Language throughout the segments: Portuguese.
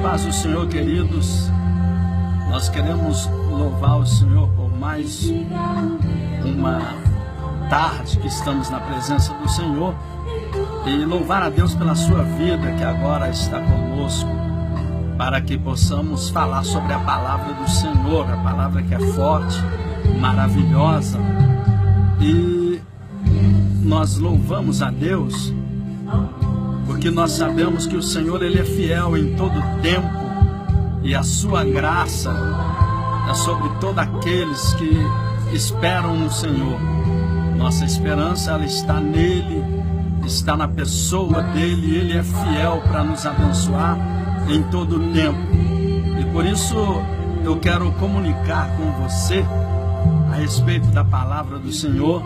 paz do Senhor, queridos. Nós queremos louvar o Senhor por mais uma tarde que estamos na presença do Senhor e louvar a Deus pela sua vida que agora está conosco, para que possamos falar sobre a palavra do Senhor, a palavra que é forte, maravilhosa. E nós louvamos a Deus porque nós sabemos que o Senhor, Ele é fiel em todo tempo e a sua graça é sobre todos aqueles que esperam no Senhor. Nossa esperança, ela está nele, está na pessoa dele. Ele é fiel para nos abençoar em todo o tempo. E por isso eu quero comunicar com você a respeito da palavra do Senhor,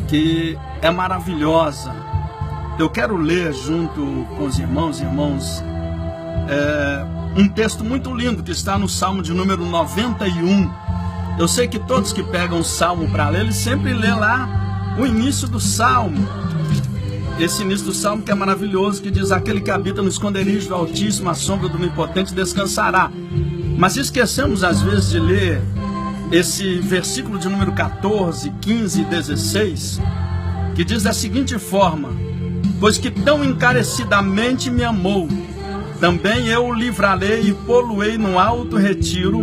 que é maravilhosa. Eu quero ler junto com os irmãos um texto muito lindo que está no Salmo de número 91. Eu sei que todos que pegam o Salmo para ler, eles sempre lê lá o início do Salmo. Esse início do Salmo que é maravilhoso, que diz: aquele que habita no esconderijo do Altíssimo, à sombra do Onipotente descansará. Mas esquecemos às vezes de ler esse versículo de número 14, 15 e 16, que diz da seguinte forma: pois que tão encarecidamente me amou, também eu o livrarei e pô-lo-ei no alto retiro,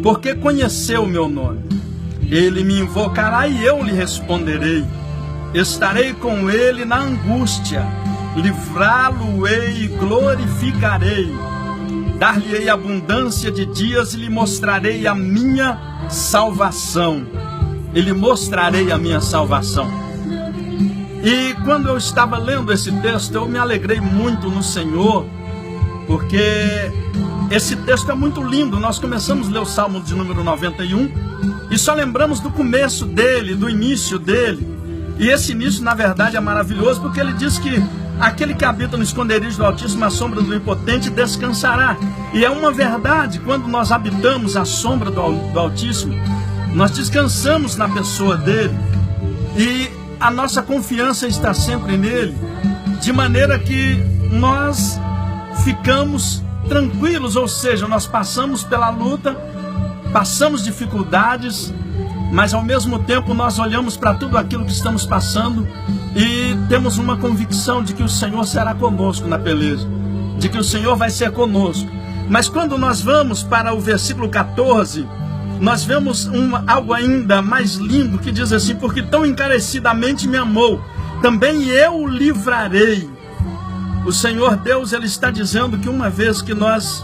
porque conheceu o meu nome. Ele me invocará e eu lhe responderei. Estarei com ele na angústia, livrá-lo-ei e glorificarei. Dar-lhe-ei abundância de dias e lhe mostrarei a minha salvação. Ele mostrarei a minha salvação. E quando eu estava lendo esse texto, eu me alegrei muito no Senhor, porque esse texto é muito lindo. Nós começamos a ler o Salmo de número 91 e só lembramos do começo dele, do início dele. E esse início, na verdade, é maravilhoso, porque ele diz que aquele que habita no esconderijo do Altíssimo, à sombra do Onipotente, descansará. E é uma verdade, quando nós habitamos à sombra do Altíssimo, nós descansamos na pessoa dele. E a nossa confiança está sempre nele, de maneira que nós ficamos tranquilos, ou seja, nós passamos pela luta, passamos dificuldades, mas ao mesmo tempo nós olhamos para tudo aquilo que estamos passando e temos uma convicção de que o Senhor será conosco na peleja, de que o Senhor vai ser conosco. Mas quando nós vamos para o versículo 14, nós vemos algo ainda mais lindo, que diz assim: porque tão encarecidamente me amou, também eu o livrarei. O Senhor Deus, Ele está dizendo que uma vez que nós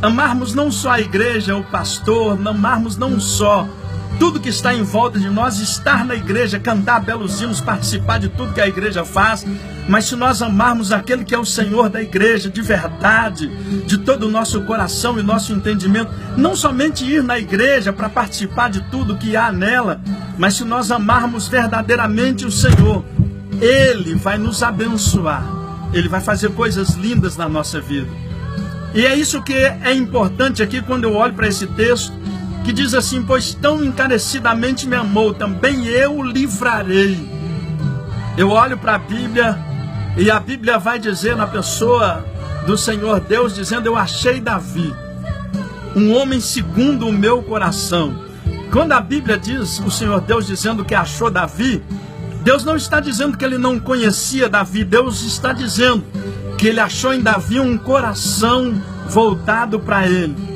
amarmos não só a igreja, o pastor, amarmos não só tudo que está em volta de nós, estar na igreja, cantar belos hinos, participar de tudo que a igreja faz, mas se nós amarmos aquele que é o Senhor da igreja, de verdade, de todo o nosso coração e nosso entendimento, não somente ir na igreja para participar de tudo que há nela, mas se nós amarmos verdadeiramente o Senhor, Ele vai nos abençoar, Ele vai fazer coisas lindas na nossa vida. E é isso que é importante aqui quando eu olho para esse texto, que diz assim: pois tão encarecidamente me amou, também eu o livrarei. Eu olho para a Bíblia e a Bíblia vai dizer na pessoa do Senhor Deus, dizendo: eu achei Davi, um homem segundo o meu coração. Quando a Bíblia diz, o Senhor Deus dizendo que achou Davi, Deus não está dizendo que Ele não conhecia Davi, Deus está dizendo que Ele achou em Davi um coração voltado para Ele.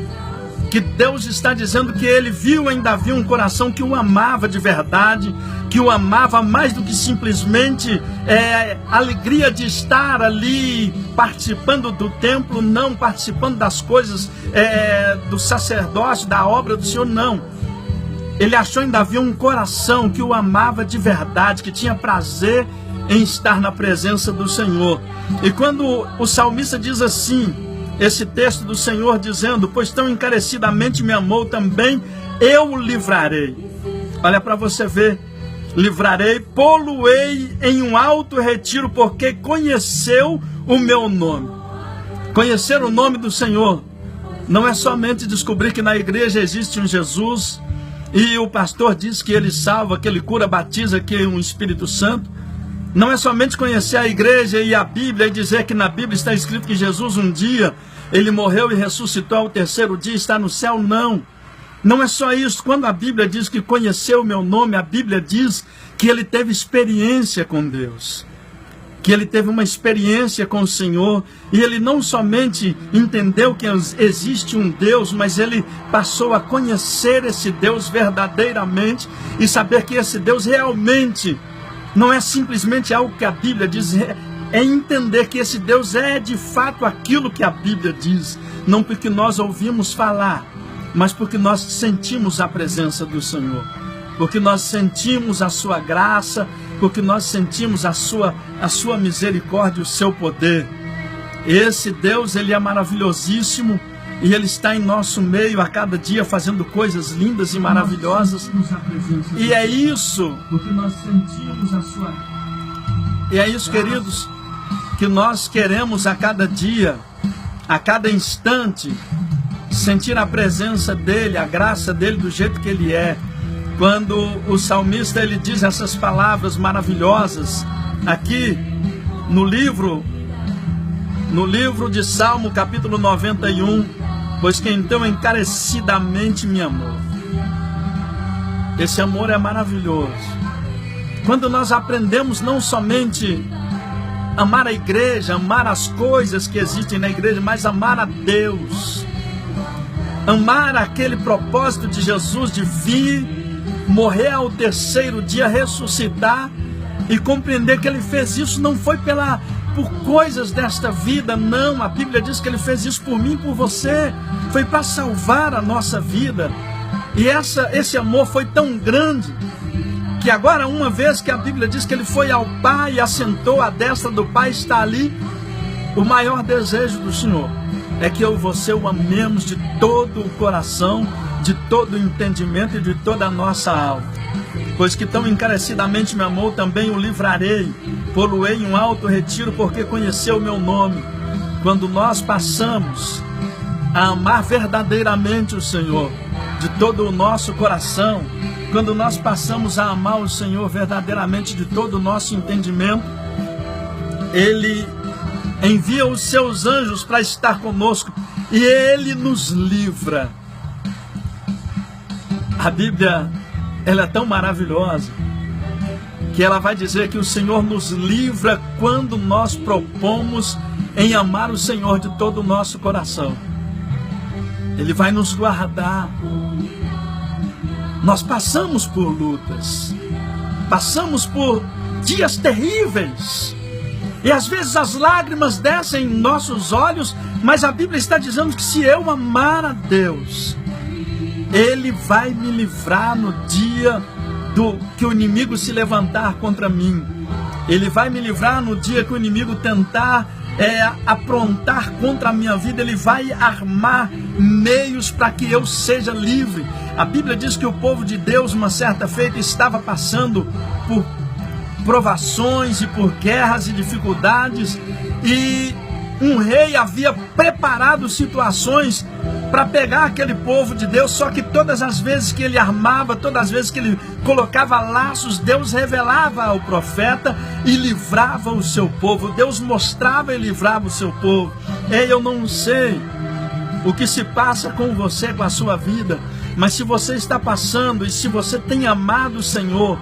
Que Deus está dizendo que Ele viu em Davi um coração que o amava de verdade, que o amava mais do que simplesmente a alegria de estar ali participando do templo, não participando das coisas do sacerdócio, da obra do Senhor, não. Ele achou em Davi um coração que o amava de verdade, que tinha prazer em estar na presença do Senhor. E quando o salmista diz assim, esse texto do Senhor dizendo: pois tão encarecidamente me amou, também eu o livrarei. Olha para você ver: livrarei, pô-lo-ei em um alto retiro, porque conheceu o meu nome. Conhecer o nome do Senhor não é somente descobrir que na igreja existe um Jesus e o pastor diz que ele salva, que ele cura, batiza, que é um Espírito Santo. Não é somente conhecer a igreja e a Bíblia e dizer que na Bíblia está escrito que Jesus um dia, ele morreu e ressuscitou ao terceiro dia, está no céu, não. Não é só isso. Quando a Bíblia diz que conheceu o meu nome, a Bíblia diz que ele teve experiência com Deus. Que ele teve uma experiência com o Senhor, e ele não somente entendeu que existe um Deus, mas ele passou a conhecer esse Deus verdadeiramente, e saber que esse Deus realmente não é simplesmente algo que a Bíblia diz, é entender que esse Deus é de fato aquilo que a Bíblia diz, não porque nós ouvimos falar, mas porque nós sentimos a presença do Senhor, porque nós sentimos a sua graça, porque nós sentimos a sua misericórdia, o seu poder. Esse Deus, ele é maravilhosíssimo, e ele está em nosso meio a cada dia fazendo coisas lindas e maravilhosas. E é isso, porque nós sentimos a sua... E é isso, queridos, que nós queremos a cada dia, a cada instante, sentir a presença dele, a graça dele do jeito que ele é. Quando o salmista ele diz essas palavras maravilhosas aqui no livro de Salmo, capítulo 91, pois que então encarecidamente me amou. Esse amor é maravilhoso. Quando nós aprendemos não somente amar a igreja, amar as coisas que existem na igreja, mas amar a Deus, amar aquele propósito de Jesus de vir, morrer ao terceiro dia, ressuscitar e compreender que ele fez isso não foi por coisas desta vida, não. A Bíblia diz que ele fez isso por mim e por você, foi para salvar a nossa vida. E esse amor foi tão grande que agora, uma vez que a Bíblia diz que ele foi ao Pai e assentou à destra do Pai, está ali, o maior desejo do Senhor é que eu e você o amemos de todo o coração, de todo o entendimento e de toda a nossa alma. Pois que tão encarecidamente me amou, também o livrarei, pô-lo-ei em um alto retiro, porque conheceu o meu nome. Quando nós passamos a amar verdadeiramente o Senhor, de todo o nosso coração, quando nós passamos a amar o Senhor verdadeiramente de todo o nosso entendimento, ele envia os seus anjos para estar conosco e ele nos livra. A Bíblia, ela é tão maravilhosa que ela vai dizer que o Senhor nos livra quando nós propomos em amar o Senhor de todo o nosso coração. Ele vai nos guardar. Nós passamos por lutas, passamos por dias terríveis, e às vezes as lágrimas descem em nossos olhos, mas a Bíblia está dizendo que se eu amar a Deus, Ele vai me livrar no dia que o inimigo se levantar contra mim. Ele vai me livrar no dia que o inimigo tentar aprontar contra a minha vida. Ele vai armar meios para que eu seja livre. A Bíblia diz que o povo de Deus, uma certa feita, estava passando por provações e por guerras e dificuldades, e um rei havia preparado situações para pegar aquele povo de Deus, só que todas as vezes que ele armava, todas as vezes que ele colocava laços, Deus revelava ao profeta e livrava o seu povo. Deus mostrava e livrava o seu povo. Ei, eu não sei o que se passa com você, com a sua vida, mas se você está passando e se você tem amado o Senhor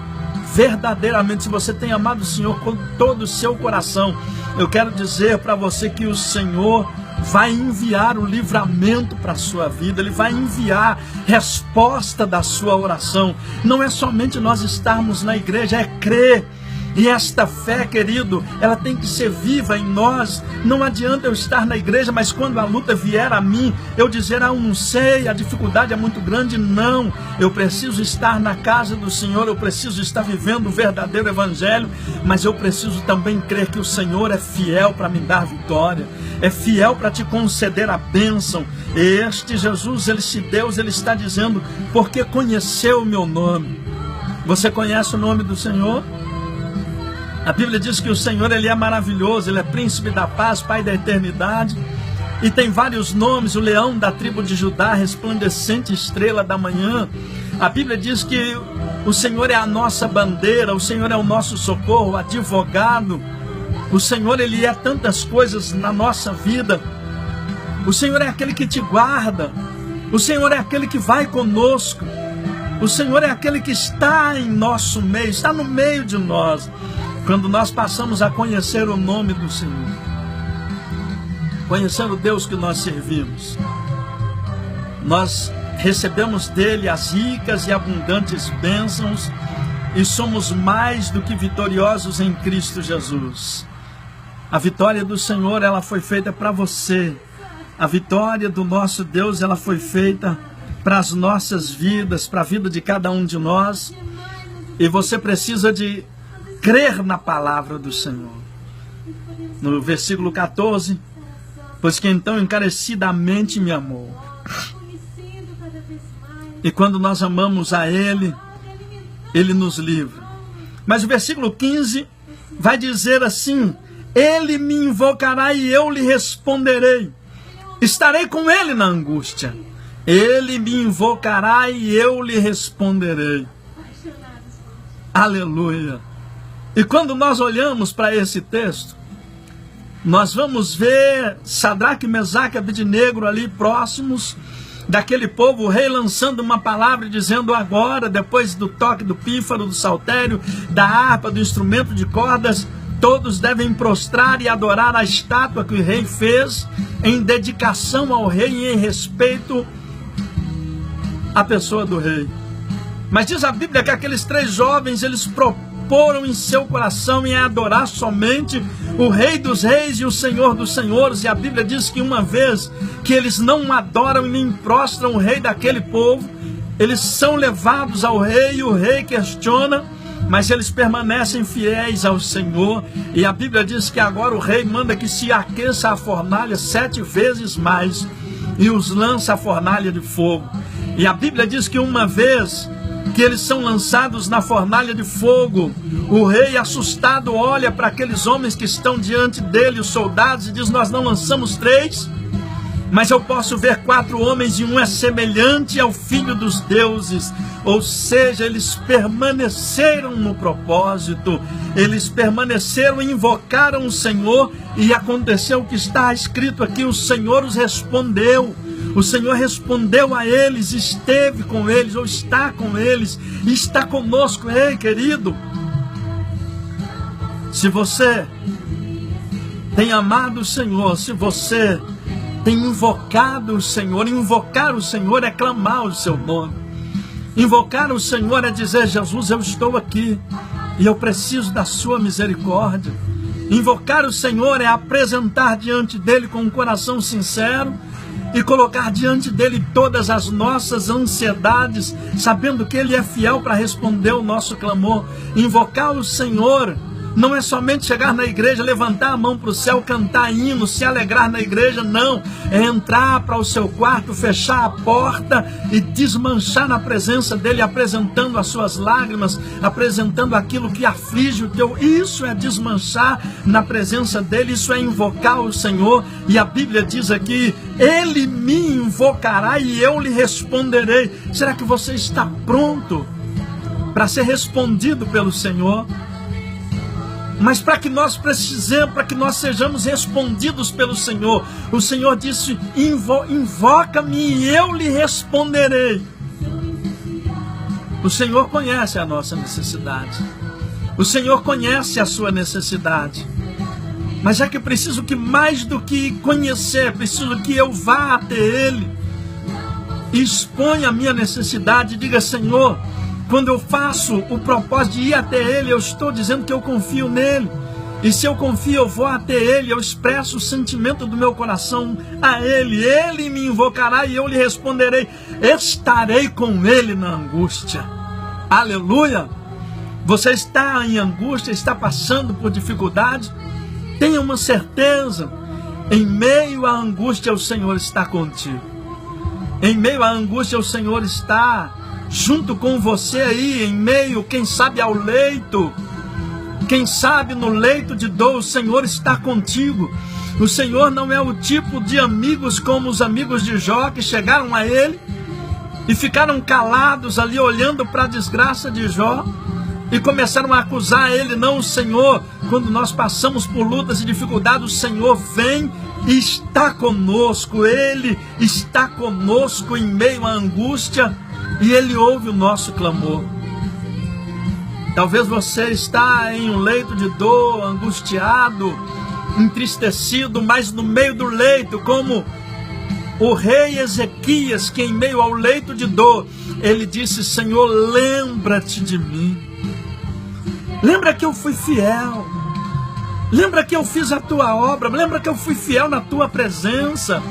verdadeiramente, se você tem amado o Senhor com todo o seu coração, eu quero dizer para você que o Senhor vai enviar o livramento para a sua vida. Ele vai enviar resposta da sua oração. Não é somente nós estarmos na igreja, é crer. E esta fé, querido, ela tem que ser viva em nós. Não adianta eu estar na igreja, mas quando a luta vier a mim, eu dizer, eu não sei, a dificuldade é muito grande. Não, eu preciso estar na casa do Senhor, eu preciso estar vivendo o verdadeiro evangelho, mas eu preciso também crer que o Senhor é fiel para me dar vitória, é fiel para te conceder a bênção. E este Jesus, esse Deus, ele está dizendo, porque conheceu o meu nome. Você conhece o nome do Senhor? A Bíblia diz que o Senhor, ele é maravilhoso, ele é príncipe da paz, pai da eternidade, e tem vários nomes: o leão da tribo de Judá, resplandecente estrela da manhã. A Bíblia diz que O Senhor é a nossa bandeira, o Senhor é o nosso socorro, o advogado. O Senhor, Ele é tantas coisas na nossa vida. O Senhor é aquele que te guarda. O Senhor é aquele que vai conosco. O Senhor é aquele que está em nosso meio, está no meio de nós. Quando nós passamos a conhecer o nome do Senhor, conhecer o Deus que nós servimos, nós recebemos dele as ricas e abundantes bênçãos e somos mais do que vitoriosos em Cristo Jesus. A vitória do Senhor, ela foi feita para você. A vitória do nosso Deus, ela foi feita para as nossas vidas, para a vida de cada um de nós. E você precisa de crer na palavra do Senhor. No versículo 14, pois que então encarecidamente me amou. E quando nós amamos a Ele, Ele nos livra. Mas o versículo 15 vai dizer assim: Ele me invocará e eu lhe responderei. Estarei com Ele na angústia. Ele me invocará e eu lhe responderei. Aleluia. E quando nós olhamos para esse texto, nós vamos ver Sadraque, Mesaque e Abednego ali próximos daquele povo, o rei lançando uma palavra dizendo: agora, depois do toque do pífaro, do saltério, da harpa, do instrumento de cordas, todos devem prostrar e adorar a estátua que o rei fez, em dedicação ao rei e em respeito à pessoa do rei. Mas diz a Bíblia que aqueles 3 jovens, eles proporam em seu coração em adorar somente o Rei dos Reis e o Senhor dos Senhores. E a Bíblia diz que uma vez que eles não adoram e nem prostram o rei daquele povo, eles são levados ao rei e o rei questiona, mas eles permanecem fiéis ao Senhor. E a Bíblia diz que agora o rei manda que se aqueça a fornalha 7 vezes mais e os lança a fornalha de fogo. E a Bíblia diz que uma vez que eles são lançados na fornalha de fogo, o rei assustado olha para aqueles homens que estão diante dele, os soldados, e diz: nós não lançamos 3, mas eu posso ver 4 homens e um é semelhante ao Filho dos deuses. Ou seja, eles permaneceram no propósito, eles permaneceram e invocaram o Senhor, e aconteceu o que está escrito aqui: o Senhor os respondeu. O Senhor respondeu a eles, esteve com eles, ou está com eles, e está conosco. Ei, querido, se você tem amado o Senhor, se você tem invocado o Senhor, invocar o Senhor é clamar o seu nome. Invocar o Senhor é dizer: Jesus, eu estou aqui e eu preciso da sua misericórdia. Invocar o Senhor é apresentar diante dele com um coração sincero e colocar diante dele todas as nossas ansiedades, sabendo que ele é fiel para responder o nosso clamor. Invocar o Senhor não é somente chegar na igreja, levantar a mão para o céu, cantar hino, se alegrar na igreja, não. É entrar para o seu quarto, fechar a porta e desmanchar na presença dele, apresentando as suas lágrimas, apresentando aquilo que aflige o teu. Isso é desmanchar na presença dele, isso é invocar o Senhor. E a Bíblia diz aqui: Ele me invocará e eu lhe responderei. Será que você está pronto para ser respondido pelo Senhor? Mas para que nós precisemos, para que nós sejamos respondidos pelo Senhor, o Senhor disse: invoca-me e eu lhe responderei. O Senhor conhece a nossa necessidade. O Senhor conhece a sua necessidade. Mas é que preciso que, mais do que conhecer, preciso que eu vá até Ele e exponha a minha necessidade e diga: Senhor, quando eu faço o propósito de ir até Ele, eu estou dizendo que eu confio nele. E se eu confio, eu vou até Ele, eu expresso o sentimento do meu coração a Ele. Ele me invocará e eu lhe responderei. Estarei com Ele na angústia. Aleluia! Você está em angústia, está passando por dificuldade? Tenha uma certeza: em meio à angústia o Senhor está contigo. Em meio à angústia o Senhor está junto com você aí, em meio, quem sabe, ao leito. Quem sabe no leito de dor, o Senhor está contigo. O Senhor não é o tipo de amigos como os amigos de Jó, que chegaram a ele e ficaram calados ali olhando para a desgraça de Jó e começaram a acusar ele. Não, o Senhor, quando nós passamos por lutas e dificuldades, o Senhor vem e está conosco, Ele está conosco em meio à angústia e Ele ouve o nosso clamor. Talvez você está em um leito de dor, angustiado, entristecido, mas no meio do leito, como o rei Ezequias, que em meio ao leito de dor, ele disse: Senhor, lembra-te de mim. Lembra que eu fui fiel. Lembra que eu fiz a tua obra. Lembra que eu fui fiel na tua presença.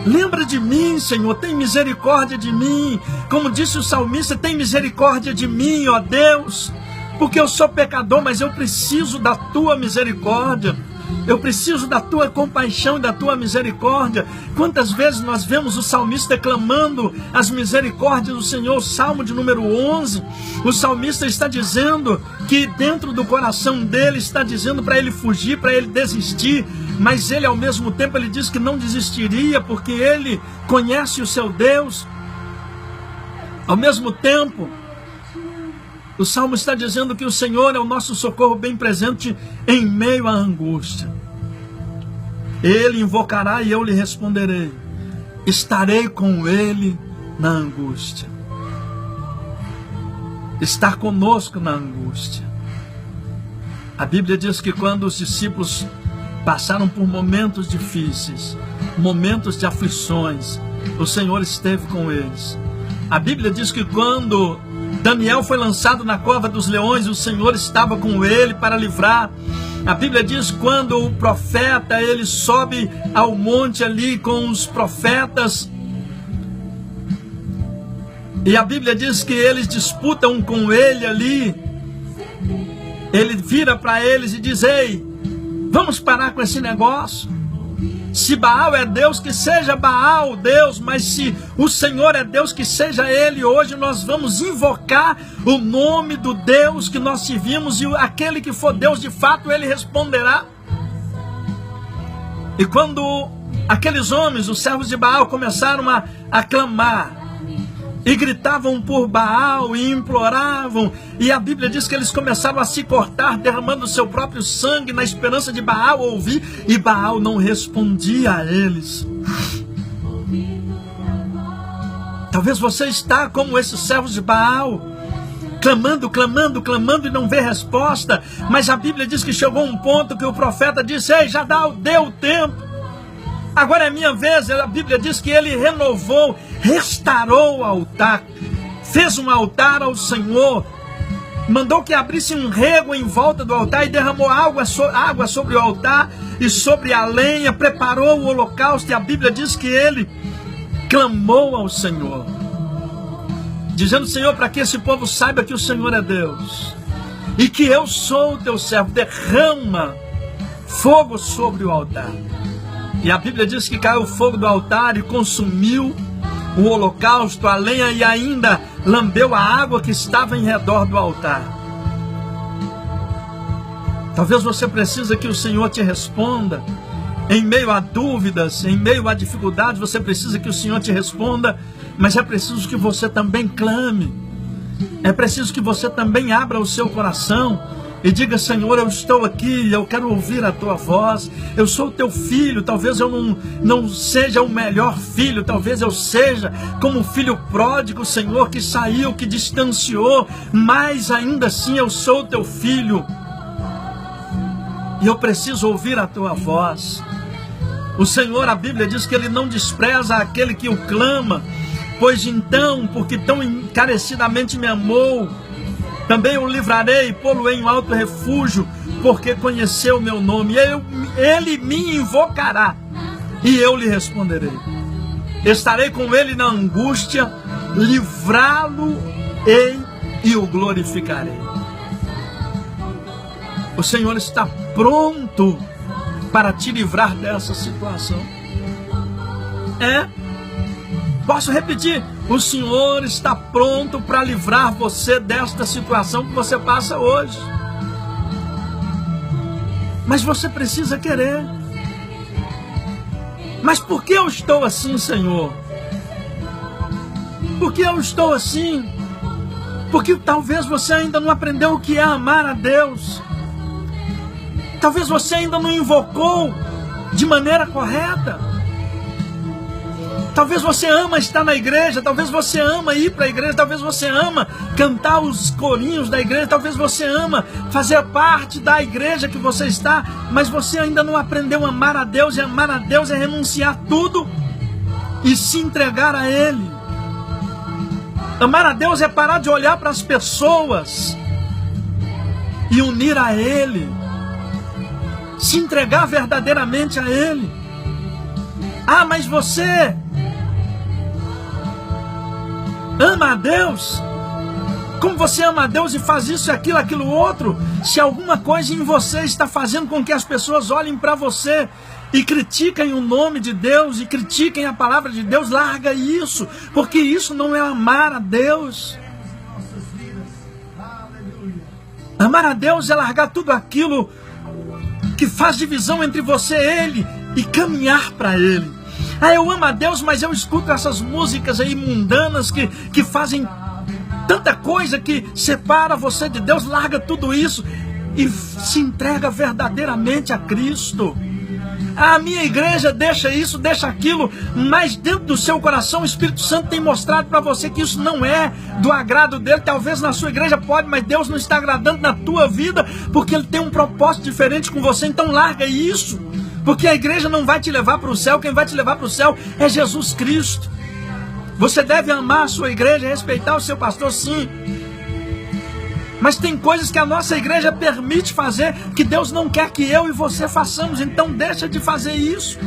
Lembra de mim, Senhor, tem misericórdia de mim. Como disse o salmista, tem misericórdia de mim, ó Deus, porque eu sou pecador, mas eu preciso da tua misericórdia. Eu preciso da tua compaixão e da tua misericórdia. Quantas vezes nós vemos o salmista declamando as misericórdias do Senhor? O Salmo de número 11, o salmista está dizendo que dentro do coração dele está dizendo para ele fugir, para ele desistir, mas ele ao mesmo tempo ele diz que não desistiria porque ele conhece o seu Deus. Ao mesmo tempo, o Salmo está dizendo que o Senhor é o nosso socorro bem presente em meio à angústia. Ele invocará e eu lhe responderei. Estarei com ele na angústia. Estar conosco na angústia. A Bíblia diz que quando os discípulos passaram por momentos difíceis, momentos de aflições, o Senhor esteve com eles. A Bíblia diz que quando Daniel foi lançado na cova dos leões, o Senhor estava com ele para livrar. A Bíblia diz que quando o profeta, ele sobe ao monte ali com os profetas, e a Bíblia diz que eles disputam com ele ali, ele vira para eles e diz: ei, vamos parar com esse negócio. Se Baal é Deus, que seja Baal Deus, mas se o Senhor é Deus, que seja Ele. Hoje nós vamos invocar o nome do Deus que nós servimos, e aquele que for Deus de fato, Ele responderá. E quando aqueles homens, os servos de Baal, começaram a clamar, e gritavam por Baal, e imploravam, e a Bíblia diz que eles começaram a se cortar, derramando o seu próprio sangue, na esperança de Baal ouvir, e Baal não respondia a eles. Talvez você está como esses servos de Baal, clamando, clamando, clamando e não vê resposta, mas a Bíblia diz que chegou um ponto que o profeta disse: ei, já deu o tempo. Agora é minha vez. A Bíblia diz que ele renovou, restaurou o altar, fez um altar ao Senhor, mandou que abrisse um rego em volta do altar e derramou água sobre o altar e sobre a lenha, preparou o holocausto, e a Bíblia diz que ele clamou ao Senhor, dizendo: Senhor, para que esse povo saiba que o Senhor é Deus e que eu sou o teu servo, derrama fogo sobre o altar. E a Bíblia diz que caiu o fogo do altar e consumiu o holocausto, a lenha, e ainda lambeu a água que estava em redor do altar. Talvez você precise que o Senhor te responda. Em meio a dúvidas, em meio a dificuldades, você precisa que o Senhor te responda, mas é preciso que você também clame. É preciso que você também abra o seu coração e diga: Senhor, eu estou aqui, eu quero ouvir a tua voz, eu sou teu filho. Talvez eu não seja o melhor filho, talvez eu seja como o filho pródigo, Senhor, que saiu, que distanciou, mas ainda assim eu sou teu filho, e eu preciso ouvir a tua voz. O Senhor, a Bíblia diz que Ele não despreza aquele que o clama, pois então, porque tão encarecidamente me amou, também o livrarei e pô-lo em um alto refúgio, porque conheceu o meu nome. Ele me invocará e eu lhe responderei. Estarei com ele na angústia, livrá-lo-ei e o glorificarei. O Senhor está pronto para te livrar dessa situação. Posso repetir: o Senhor está pronto para livrar você desta situação que você passa hoje. Mas você precisa querer. Mas por que eu estou assim, Senhor? Por que eu estou assim? Porque talvez você ainda não aprendeu o que é amar a Deus. Talvez você ainda não invocou de maneira correta. Talvez você ama estar na igreja, talvez você ama ir para a igreja, talvez você ama cantar os corinhos da igreja, talvez você ama fazer parte da igreja que você está, mas você ainda não aprendeu a amar a Deus, e amar a Deus é renunciar tudo e se entregar a Ele. Amar a Deus é parar de olhar para as pessoas e unir a Ele, se entregar verdadeiramente a Ele. Ah, mas você ama a Deus? Como você ama a Deus e faz isso, aquilo, aquilo outro? Se alguma coisa em você está fazendo com que as pessoas olhem para você e critiquem o nome de Deus e critiquem a palavra de Deus, larga isso, porque isso não é amar a Deus. Amar a Deus é largar tudo aquilo que faz divisão entre você e Ele e caminhar para Ele. Ah, eu amo a Deus, mas eu escuto essas músicas aí mundanas que fazem tanta coisa que separa você de Deus. Larga tudo isso e se entrega verdadeiramente a Cristo. A minha igreja deixa isso, deixa aquilo, mas dentro do seu coração o Espírito Santo tem mostrado para você que isso não é do agrado dele. Talvez na sua igreja pode, mas Deus não está agradando na tua vida, porque Ele tem um propósito diferente com você. Então larga isso, porque a igreja não vai te levar para o céu. Quem vai te levar para o céu é Jesus Cristo. Você deve amar a sua igreja, respeitar o seu pastor, sim. Mas tem coisas que a nossa igreja permite fazer que Deus não quer que eu e você façamos. Então deixa de fazer isso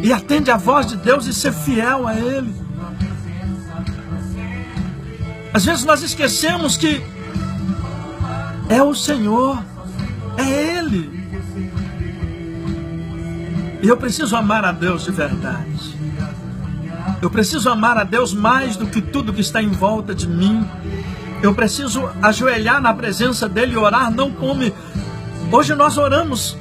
e atende a voz de Deus e ser fiel a Ele. Às vezes nós esquecemos que é o Senhor, é Ele. E eu preciso amar a Deus de verdade. Eu preciso amar a Deus mais do que tudo que está em volta de mim. Eu preciso ajoelhar na presença dEle e orar, não como... Hoje nós oramos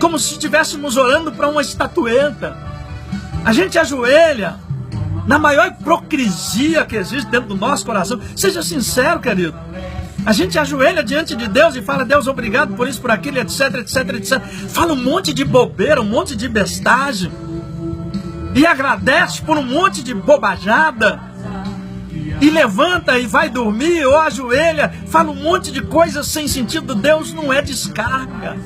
como se estivéssemos orando para uma estatueta. A gente ajoelha na maior hipocrisia que existe dentro do nosso coração. Seja sincero, querido. A gente ajoelha diante de Deus e fala: Deus, obrigado por isso, por aquilo, etc, etc, etc. Fala um monte de bobeira, um monte de bestagem. E agradece por um monte de bobajada. E levanta e vai dormir, ou ajoelha, fala um monte de coisas sem sentido. Deus não é descarga.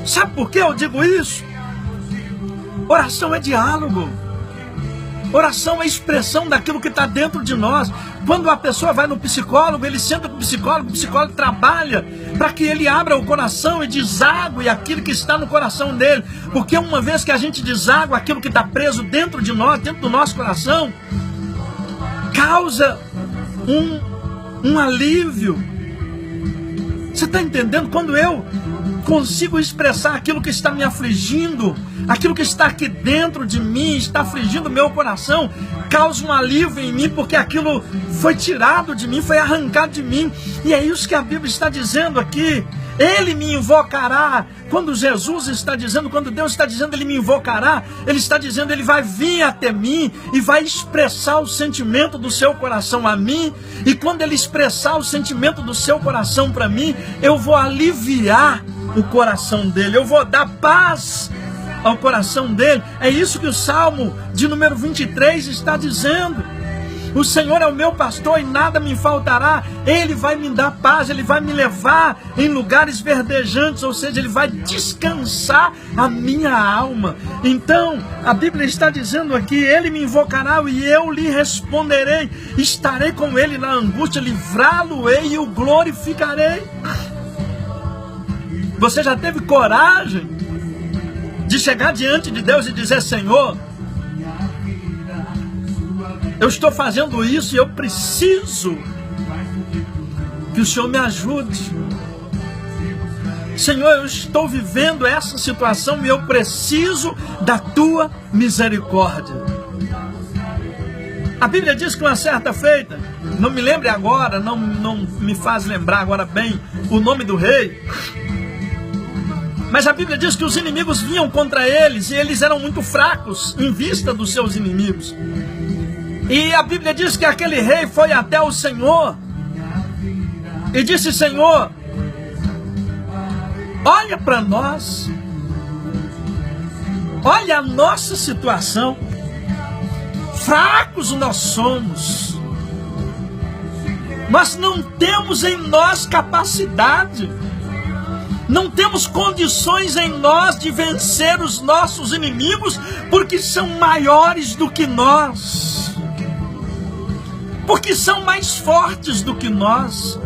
Sabe por que eu digo isso? Oração é diálogo. Oração é expressão daquilo que está dentro de nós. Quando a pessoa vai no psicólogo, ele senta com o psicólogo trabalha para que ele abra o coração e deságue aquilo que está no coração dele. Porque uma vez que a gente deságua aquilo que está preso dentro de nós, dentro do nosso coração, causa um alívio. Você está entendendo? Quando eu consigo expressar aquilo que está me afligindo, aquilo que está aqui dentro de mim, está afligindo o meu coração, causa um alívio em mim, porque aquilo foi tirado de mim, foi arrancado de mim. E é isso que a Bíblia está dizendo aqui. Ele me invocará. Quando Jesus está dizendo, quando Deus está dizendo Ele me invocará, Ele está dizendo, Ele vai vir até mim e vai expressar o sentimento do seu coração a mim. E quando Ele expressar o sentimento do seu coração para mim, eu vou aliviar o coração dele, eu vou dar paz ao coração dele. É isso que o Salmo de número 23 está dizendo. O Senhor é o meu pastor e nada me faltará. Ele vai me dar paz, Ele vai me levar em lugares verdejantes, ou seja, Ele vai descansar a minha alma. Então, a Bíblia está dizendo aqui: Ele me invocará e eu lhe responderei. Estarei com Ele na angústia, livrá-lo-ei e o glorificarei. Você já teve coragem de chegar diante de Deus e dizer: Senhor, eu estou fazendo isso e eu preciso que o Senhor me ajude. Senhor, eu estou vivendo essa situação e eu preciso da Tua misericórdia. A Bíblia diz que uma certa feita, não me lembre agora, não me faz lembrar agora bem o nome do rei, Mas a Bíblia diz que os inimigos vinham contra eles e eles eram muito fracos em vista dos seus inimigos. E a Bíblia diz que aquele rei foi até o Senhor e disse: Senhor, olha para nós, olha a nossa situação, fracos nós somos, nós não temos em nós capacidade, não temos condições em nós de vencer os nossos inimigos, porque são maiores do que nós, porque são mais fortes do que nós.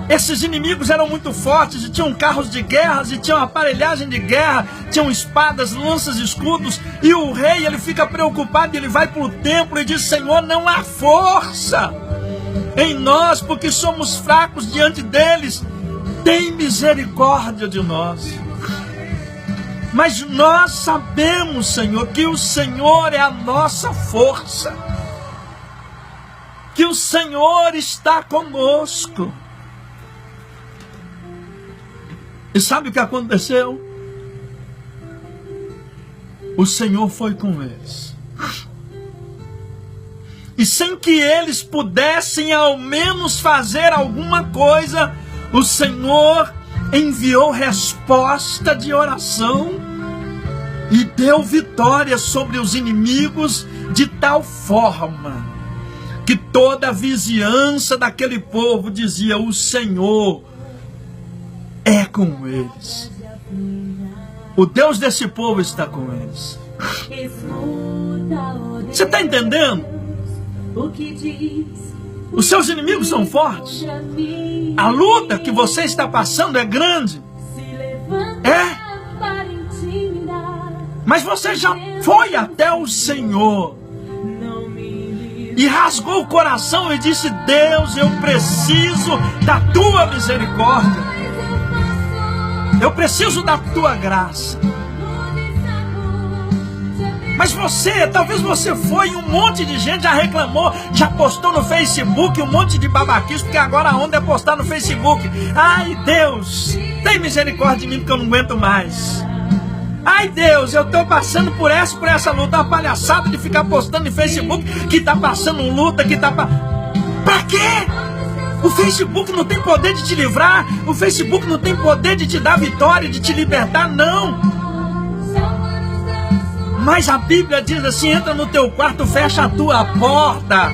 Esses inimigos eram muito fortes e tinham carros de guerra, e tinham aparelhagem de guerra, tinham espadas, lanças, escudos. E o rei, ele fica preocupado, ele vai para o templo e diz: Senhor, não há força em nós, porque somos fracos diante deles. Tem misericórdia de nós. Mas nós sabemos, Senhor, que o Senhor é a nossa força, que o Senhor está conosco. E sabe o que aconteceu? O Senhor foi com eles. E sem que eles pudessem ao menos fazer alguma coisa, o Senhor enviou resposta de oração e deu vitória sobre os inimigos de tal forma que toda a vizinhança daquele povo dizia: o Senhor é com eles. O Deus desse povo está com eles. Você está entendendo? Os seus inimigos são fortes. A luta que você está passando é grande. É. Mas você já foi até o Senhor e rasgou o coração e disse: Deus, eu preciso da tua misericórdia. Eu preciso da tua graça. Mas talvez você foi e um monte de gente já reclamou, já postou no Facebook um monte de babaquice, porque agora a onda é postar no Facebook. Ai, Deus, tem misericórdia de mim porque eu não aguento mais. Ai, Deus, eu estou passando por essa luta, uma palhaçada de ficar postando no Facebook que está passando luta, que está... Pra quê? O Facebook não tem poder de te livrar, o Facebook não tem poder de te dar vitória, de te libertar, não. Mas a Bíblia diz assim: entra no teu quarto, fecha a tua porta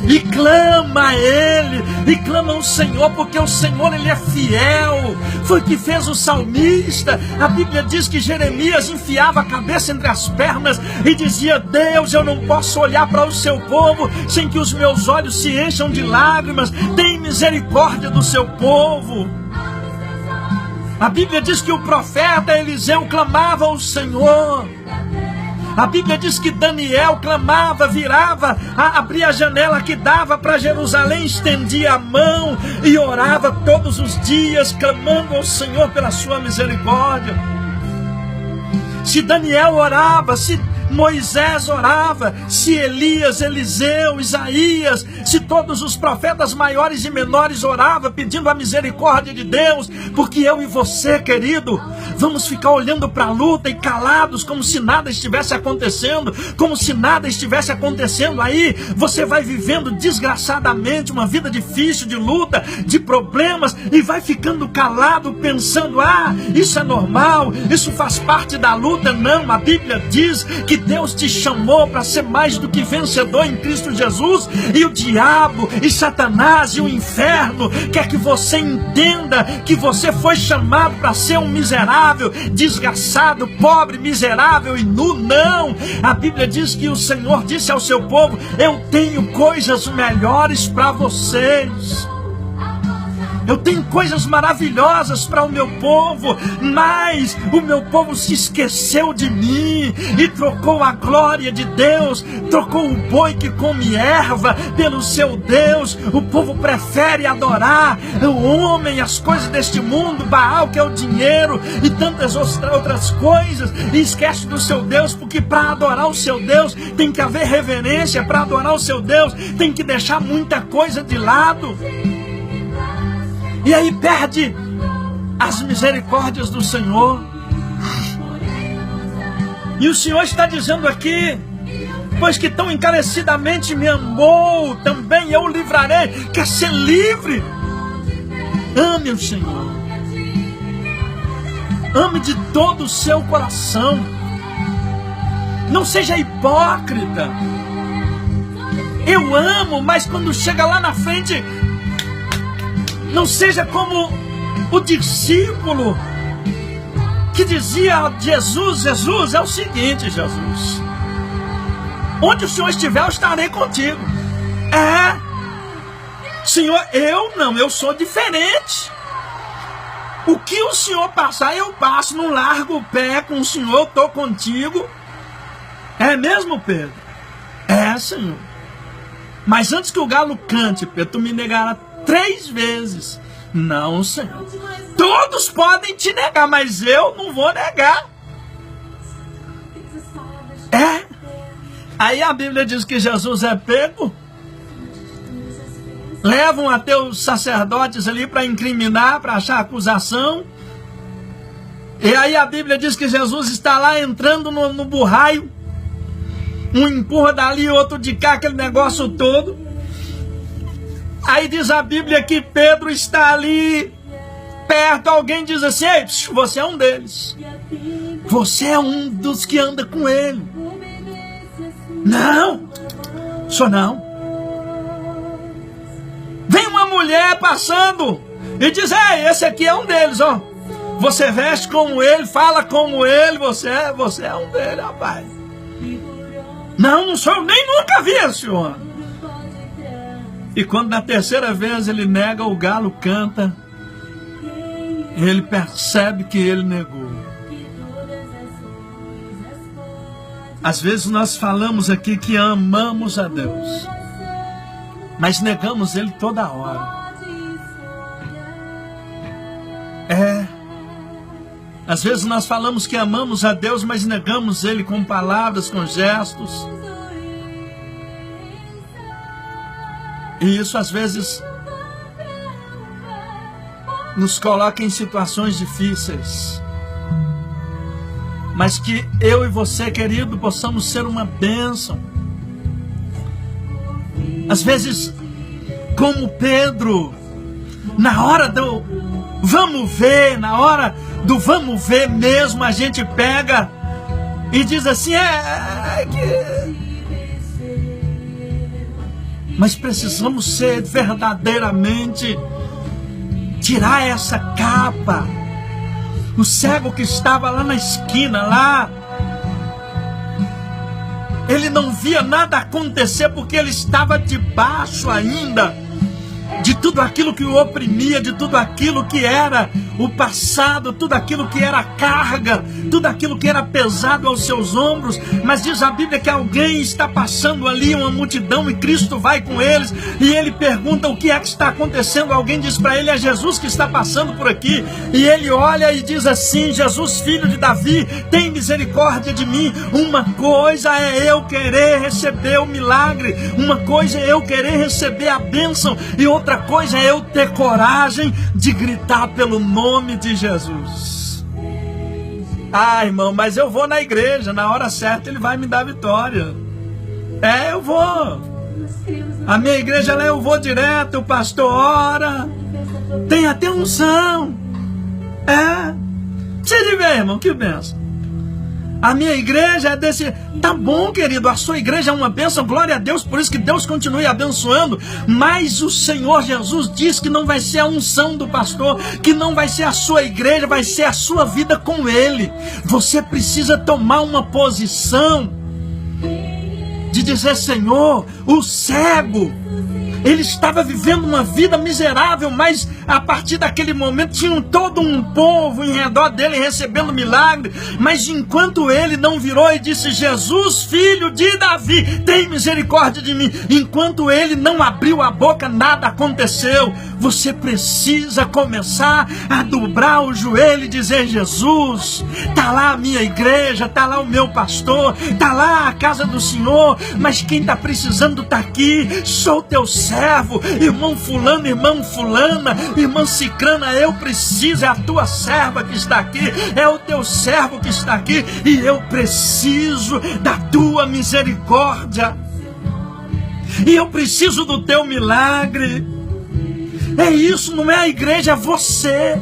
e clama a Ele, e clama ao Senhor, porque o Senhor, Ele é fiel. Foi o que fez o salmista. A Bíblia diz que Jeremias enfiava a cabeça entre as pernas e dizia: Deus, eu não posso olhar para o seu povo sem que os meus olhos se encham de lágrimas. Tem misericórdia do seu povo. A Bíblia diz que o profeta Eliseu clamava ao Senhor. A Bíblia diz que Daniel clamava, virava, abria a janela que dava para Jerusalém, estendia a mão e orava todos os dias, clamando ao Senhor pela sua misericórdia. Se Daniel orava, se Moisés orava, se Elias, Eliseu, Isaías, se todos os profetas maiores e menores oravam pedindo a misericórdia de Deus, porque eu e você, querido, vamos ficar olhando para a luta e calados como se nada estivesse acontecendo, aí você vai vivendo desgraçadamente uma vida difícil, de luta, de problemas, e vai ficando calado pensando: isso é normal, isso faz parte da luta. Não, a Bíblia diz que Deus te chamou para ser mais do que vencedor em Cristo Jesus, e o diabo e Satanás e o inferno quer que você entenda que você foi chamado para ser um miserável, desgraçado, pobre, miserável e nu. Não, a Bíblia diz que o Senhor disse ao seu povo: eu tenho coisas melhores para vocês. Eu tenho coisas maravilhosas para o meu povo, mas o meu povo se esqueceu de mim e trocou a glória de Deus, trocou o boi que come erva pelo seu Deus. O povo prefere adorar o homem, as coisas deste mundo, Baal, que é o dinheiro, e tantas outras coisas, e esquece do seu Deus, porque para adorar o seu Deus tem que haver reverência, para adorar o seu Deus tem que deixar muita coisa de lado. E aí perde as misericórdias do Senhor. E o Senhor está dizendo aqui: pois que tão encarecidamente me amou, também eu o livrarei. Quer ser livre? Ame o Senhor. Ame de todo o seu coração. Não seja hipócrita. Eu amo, mas quando chega lá na frente, não seja como o discípulo que dizia a Jesus: Jesus, é o seguinte, Jesus, onde o Senhor estiver, eu estarei contigo. Senhor, eu sou diferente. O que o Senhor passar, eu passo. Não largo o pé com o Senhor, estou contigo. É mesmo, Pedro? É, Senhor. Mas antes que o galo cante, Pedro, tu me negará 3 vezes. Não, Senhor. Todos podem te negar, mas eu não vou negar. Aí a Bíblia diz que Jesus é pego. Levam até os sacerdotes ali para incriminar, para achar acusação. E aí a Bíblia diz que Jesus está lá entrando no burraio. Um empurra dali, outro de cá, aquele negócio todo. Aí diz a Bíblia que Pedro está ali perto. Alguém diz assim: ei, você é um deles. Você é um dos que anda com ele. Não, sou não. Vem uma mulher passando e diz: ei, esse aqui é um deles, ó. Você veste como ele, fala como ele, você é um deles, rapaz. Não sou, nem nunca vi esse homem. E quando na 3ª vez ele nega, o galo canta, ele percebe que ele negou. Às vezes nós falamos aqui que amamos a Deus, mas negamos Ele toda hora. Às vezes nós falamos que amamos a Deus, mas negamos Ele com palavras, com gestos. E isso às vezes nos coloca em situações difíceis. Mas que eu e você, querido, possamos ser uma bênção. Às vezes, como Pedro, na hora do vamos ver, na hora do vamos ver mesmo, a gente pega e diz assim: mas precisamos ser verdadeiramente, tirar essa capa. O cego que estava lá na esquina, lá, ele não via nada acontecer porque ele estava debaixo ainda de tudo aquilo que o oprimia, de tudo aquilo que era o passado, tudo aquilo que era carga, tudo aquilo que era pesado aos seus ombros. Mas diz a Bíblia que alguém está passando ali, uma multidão, e Cristo vai com eles, e ele pergunta: o que é que está acontecendo? Alguém diz para ele: é Jesus que está passando por aqui. E ele olha e diz assim: Jesus, filho de Davi, tem misericórdia de mim. Uma coisa é eu querer receber o milagre, uma coisa é eu querer receber a bênção, e outra coisa é eu ter coragem de gritar pelo nome de Jesus. Irmão, mas eu vou na igreja, na hora certa ele vai me dar vitória. Eu vou. A minha igreja lá eu vou direto, o pastor ora, tem até unção. Você vê, irmão, que bênção. A minha igreja é desse... Tá bom, querido, a sua igreja é uma bênção, glória a Deus, por isso que Deus continue abençoando. Mas o Senhor Jesus diz que não vai ser a unção do pastor, que não vai ser a sua igreja, vai ser a sua vida com Ele. Você precisa tomar uma posição de dizer: Senhor, o cego, ele estava vivendo uma vida miserável, mas a partir daquele momento tinha todo um povo em redor dele recebendo milagre. Mas enquanto ele não virou e disse: Jesus, filho de Davi, tem misericórdia de mim, enquanto ele não abriu a boca, nada aconteceu. Você precisa começar a dobrar o joelho e dizer: Jesus, está lá a minha igreja, está lá o meu pastor, está lá a casa do Senhor, mas quem está precisando está aqui. Sou teu servo, irmão fulano, irmã fulana, irmã cicrana, eu preciso, é a tua serva que está aqui, é o teu servo que está aqui, e eu preciso da tua misericórdia, e eu preciso do teu milagre. É isso, não é a igreja, é você.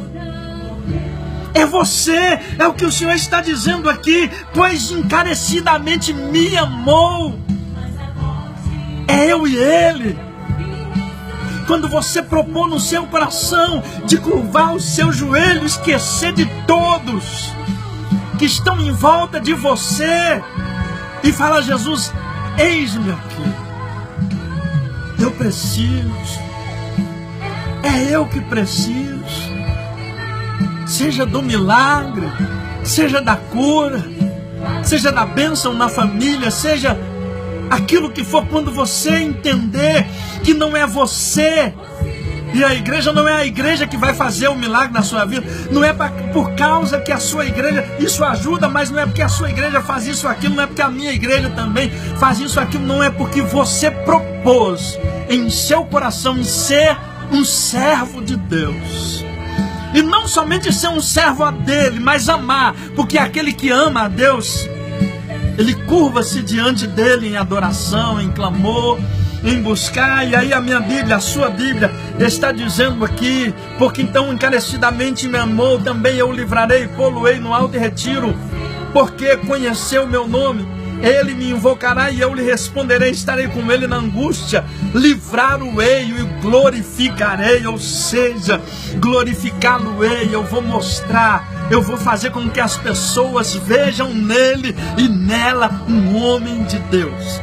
É você, é o que o Senhor está dizendo aqui. Pois encarecidamente me amou. É eu e Ele. Quando você propõe no seu coração de curvar o seu joelho, esquecer de todos que estão em volta de você e falar: Jesus, eis-me aqui. Eu preciso. É eu que preciso. Seja do milagre, seja da cura, seja da bênção na família, seja aquilo que for, quando você entender que não é você, e a igreja não é a igreja que vai fazer o milagre na sua vida, não é por causa que a sua igreja, isso ajuda, mas não é porque a sua igreja faz isso, aquilo, não é porque a minha igreja também faz isso, aquilo, não é porque você propôs em seu coração ser um servo de Deus. E não somente ser um servo a dele, mas amar, porque aquele que ama a Deus, ele curva-se diante dele em adoração, em clamor, em buscar. E aí a minha Bíblia, a sua Bíblia, está dizendo aqui: porque então encarecidamente me amou, também eu o livrarei, pô-lo-ei no alto retiro, porque conheceu o meu nome. Ele me invocará e eu lhe responderei, estarei com ele na angústia, livrá-lo-ei e glorificarei, ou seja, glorificá-lo-ei. Eu vou mostrar, eu vou fazer com que as pessoas vejam nele e nela um homem de Deus.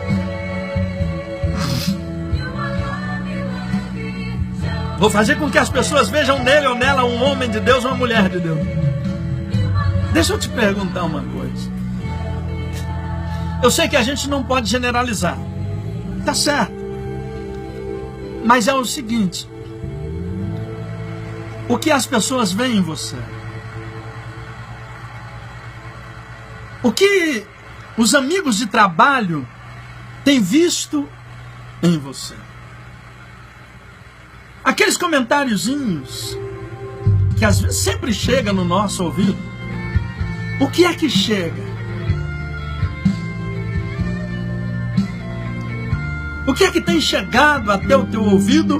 Vou fazer com que as pessoas vejam nele ou nela um homem de Deus, uma mulher de Deus. Deixa eu te perguntar uma coisa. Eu sei que a gente não pode generalizar, tá certo, mas é o seguinte: o que as pessoas veem em você, o que os amigos de trabalho têm visto em você, aqueles comentáriozinhos que às vezes sempre chega no nosso ouvido, o que é que chega? O que é que tem chegado até o teu ouvido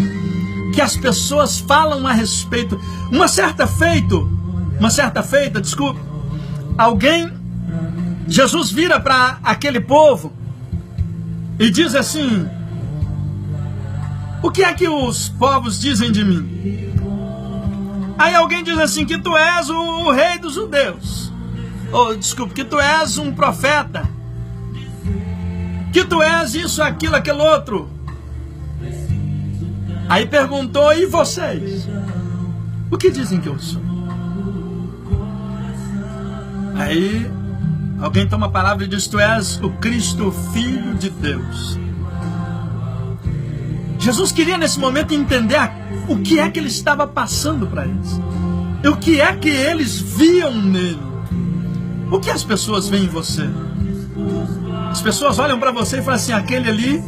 que as pessoas falam a respeito? Uma certa feita, desculpa, Jesus vira para aquele povo e diz assim: o que é que os povos dizem de mim? Aí alguém diz assim: que tu és o rei dos judeus. Que tu és um profeta. Que tu és isso, aquilo, aquele outro. Aí perguntou: e vocês? O que dizem que eu sou? Aí alguém toma a palavra e diz: tu és o Cristo, Filho de Deus. Jesus queria nesse momento entender o que é que ele estava passando para eles. E o que é que eles viam nele. O que as pessoas veem em você? As pessoas olham para você e falam assim: aquele ali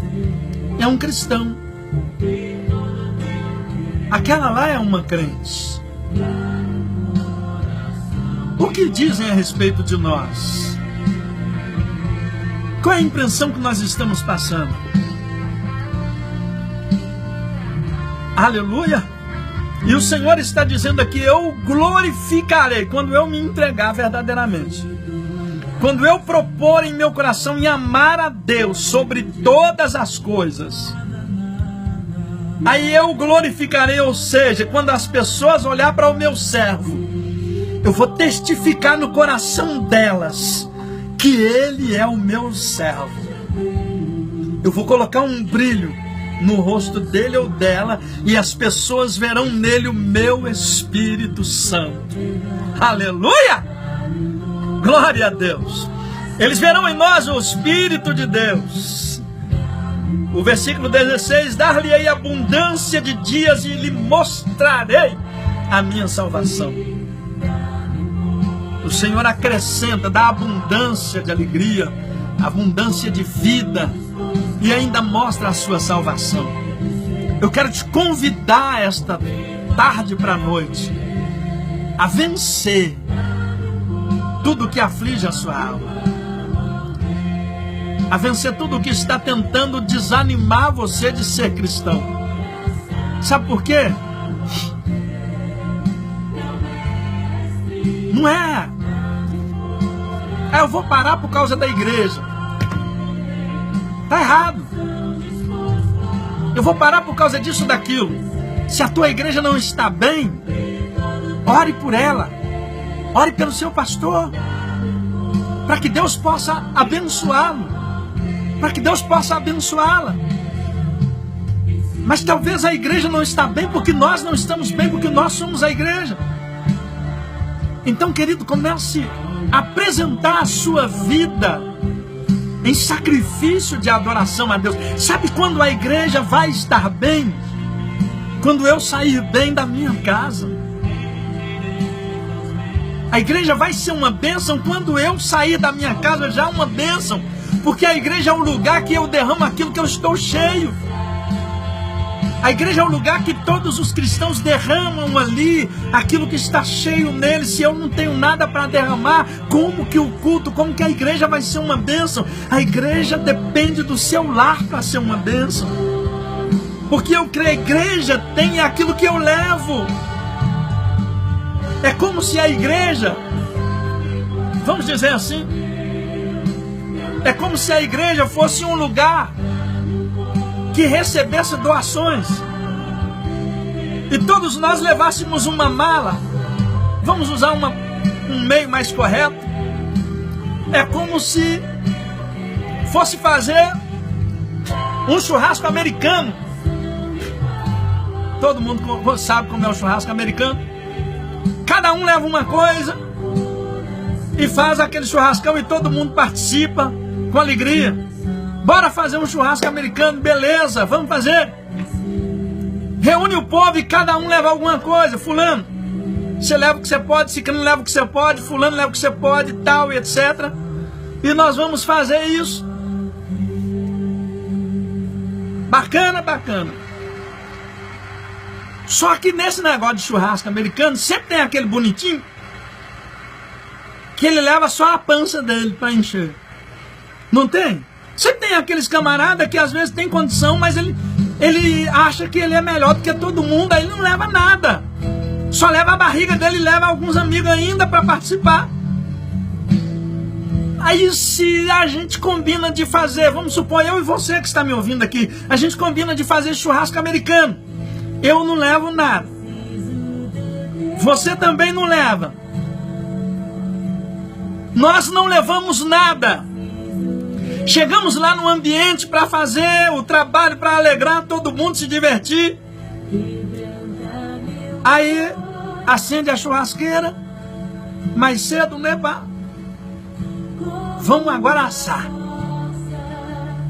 é um cristão, aquela lá é uma crente. O que dizem a respeito de nós? Qual é a impressão que nós estamos passando? Aleluia! E o Senhor está dizendo aqui: eu glorificarei quando eu me entregar verdadeiramente. Quando eu propor em meu coração em amar a Deus sobre todas as coisas, aí eu glorificarei, ou seja, quando as pessoas olhar para o meu servo, eu vou testificar no coração delas que ele é o meu servo. Eu vou colocar um brilho no rosto dele ou dela, e as pessoas verão nele o meu Espírito Santo. Aleluia! Glória a Deus. Eles verão em nós o Espírito de Deus. O versículo 16: dar-lhe-ei abundância de dias e lhe mostrarei a minha salvação. O Senhor acrescenta, dá abundância de alegria, abundância de vida, e ainda mostra a sua salvação. Eu quero te convidar esta tarde para a noite a vencer tudo que aflige a sua alma, a vencer tudo que está tentando desanimar você de ser cristão. Sabe por quê? Não é eu vou parar por causa da igreja. Está errado. Eu vou parar por causa disso, daquilo. Se a tua igreja não está bem, ore por ela. Ore pelo seu pastor, para que Deus possa abençoá-lo, para que Deus possa abençoá-la. Mas talvez a igreja não está bem porque nós não estamos bem, porque nós somos a igreja. Então, querido, comece a apresentar a sua vida em sacrifício de adoração a Deus. Sabe quando a igreja vai estar bem? Quando eu sair bem da minha casa. A igreja vai ser uma bênção quando eu sair da minha casa, já uma bênção. Porque a igreja é um lugar que eu derramo aquilo que eu estou cheio. A igreja é um lugar que todos os cristãos derramam ali aquilo que está cheio neles. Se eu não tenho nada para derramar, como que o culto, como que a igreja vai ser uma bênção? A igreja depende do seu lar para ser uma bênção. Porque eu creio, a igreja tem aquilo que eu levo. É como se a igreja, vamos dizer assim, é como se a igreja fosse um lugar que recebesse doações e todos nós levássemos uma mala. Vamos usar um meio mais correto. É como se fosse fazer um churrasco americano. Todo mundo sabe como é o churrasco americano. Cada um leva uma coisa e faz aquele churrascão e todo mundo participa com alegria. Bora fazer um churrasco americano, beleza, vamos fazer. Reúne o povo e cada um leva alguma coisa. Fulano, você leva o que você pode, Ciclano leva o que você pode, fulano leva o que você pode, tal e etc. E nós vamos fazer isso. Bacana, bacana. Só que nesse negócio de churrasco americano, sempre tem aquele bonitinho que ele leva só a pança dele para encher. Não tem? Sempre tem aqueles camaradas que às vezes tem condição, mas ele acha que ele é melhor do que todo mundo, aí ele não leva nada. Só leva a barriga dele e leva alguns amigos ainda para participar. Aí se a gente combina de fazer, vamos supor, eu e você que está me ouvindo aqui, a gente combina de fazer churrasco americano. Eu não levo nada. Você também não leva. Nós não levamos nada. Chegamos lá no ambiente para fazer o trabalho, para alegrar todo mundo, se divertir. Aí acende a churrasqueira, mais cedo, né, pá? Vamos agora assar.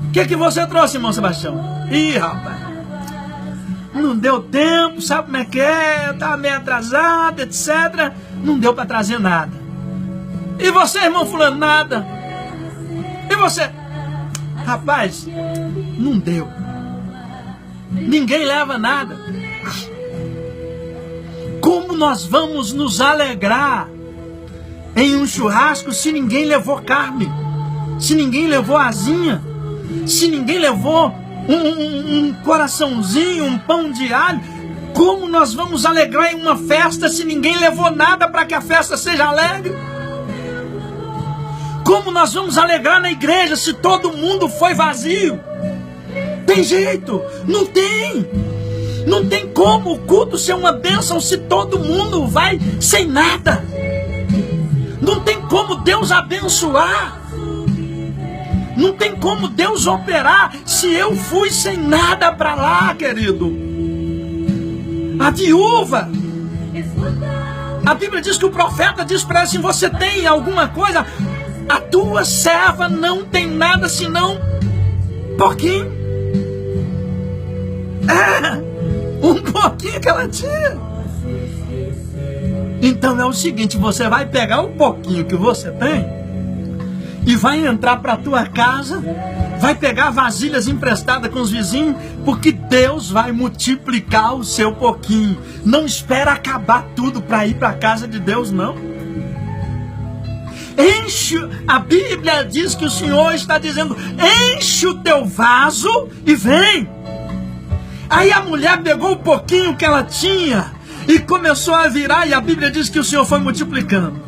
O que você trouxe, irmão Sebastião? Ih, rapaz, não deu tempo, sabe como é que é? Eu estava meio atrasado, etc. Não deu para trazer nada. E você, irmão fulano, nada. E você? Rapaz, não deu. Ninguém leva nada. Como nós vamos nos alegrar em um churrasco se ninguém levou carne? Se ninguém levou asinha? Se ninguém levou um coraçãozinho, um pão de alho? Como nós vamos alegrar em uma festa se ninguém levou nada para que a festa seja alegre? Como nós vamos alegrar na igreja se todo mundo foi vazio? Tem jeito? Não tem. Não tem como o culto ser uma bênção se todo mundo vai sem nada. Não tem como Deus abençoar. Não tem como Deus operar se eu fui sem nada para lá, querido. A viúva, a Bíblia diz que o profeta diz para ela assim: você tem alguma coisa? A tua serva não tem nada senão pouquinho. Um pouquinho que ela tinha. Então é o seguinte, você vai pegar o pouquinho que você tem e vai entrar para a tua casa, vai pegar vasilhas emprestadas com os vizinhos, porque Deus vai multiplicar o seu pouquinho. Não espera acabar tudo para ir para a casa de Deus, não. Enche, a Bíblia diz que o Senhor está dizendo, enche o teu vaso e vem. Aí a mulher pegou o pouquinho que ela tinha e começou a virar, e a Bíblia diz que o Senhor foi multiplicando.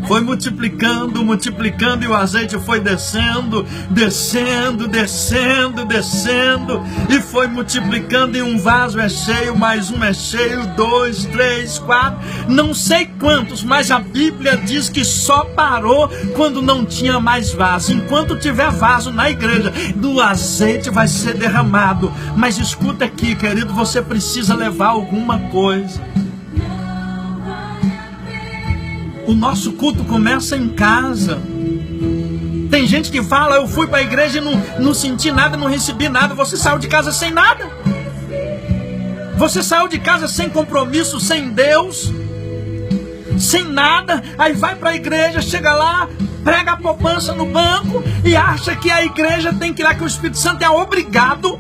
Foi multiplicando, multiplicando, e o azeite foi descendo, descendo, descendo, descendo, e foi multiplicando, e um vaso é cheio, mais um é cheio, 2, 3, 4, não sei quantos, mas a Bíblia diz que só parou quando não tinha mais vaso. Enquanto tiver vaso na igreja, do azeite vai ser derramado. Mas escuta aqui, querido, você precisa levar alguma coisa. O nosso culto começa em casa. Tem gente que fala, eu fui para a igreja e não senti nada, não recebi nada. Você saiu de casa sem nada. Você saiu de casa sem compromisso, sem Deus, sem nada. Aí vai para a igreja, chega lá, prega a poupança no banco e acha que a igreja tem que ir lá, que o Espírito Santo é obrigado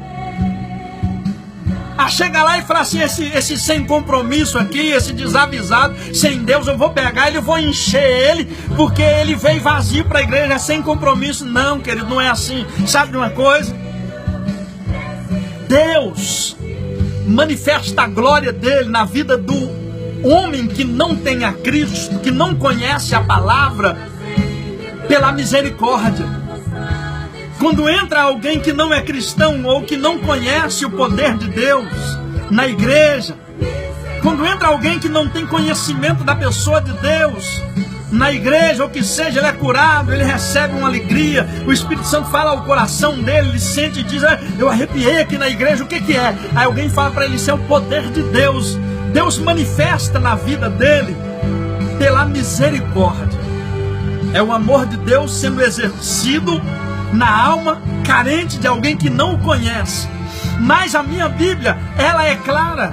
a chegar lá e falar assim, esse sem compromisso aqui, esse desavisado, sem Deus, eu vou pegar ele, eu vou encher ele, porque ele veio vazio para a igreja, sem compromisso. Não, querido, não é assim. Sabe de uma coisa? Deus manifesta a glória dele na vida do homem que não tem a Cristo, que não conhece a palavra, pela misericórdia. Quando entra alguém que não é cristão ou que não conhece o poder de Deus na igreja, quando entra alguém que não tem conhecimento da pessoa de Deus na igreja, ou que seja, ele é curado, ele recebe uma alegria, o Espírito Santo fala ao coração dele, ele sente e diz, eu arrepiei aqui na igreja, o que é? Aí alguém fala para ele, isso é o poder de Deus. Deus manifesta na vida dele pela misericórdia. É o amor de Deus sendo exercido na alma carente de alguém que não o conhece. Mas a minha Bíblia, ela é clara.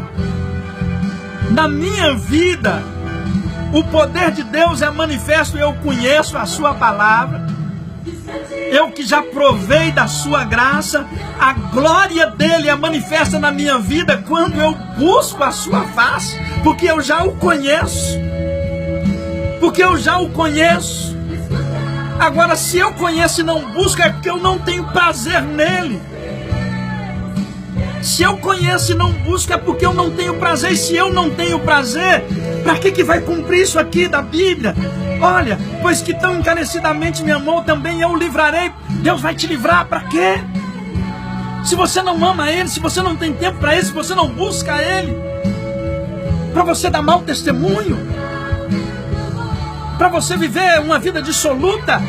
Na minha vida, o poder de Deus é manifesto. Eu conheço a sua palavra, eu que já provei da sua graça. A glória dele é manifesta na minha vida quando eu busco a sua face, porque eu já o conheço. Porque eu já o conheço. Agora, se eu conheço e não busco, é porque eu não tenho prazer nele. Se eu conheço e não busco, é porque eu não tenho prazer. E se eu não tenho prazer, para que vai cumprir isso aqui da Bíblia? Olha, pois que tão encarecidamente me amou, também eu o livrarei. Deus vai te livrar para quê? Se você não ama ele, se você não tem tempo para ele, se você não busca ele, para você dar mau testemunho, para você viver uma vida dissoluta.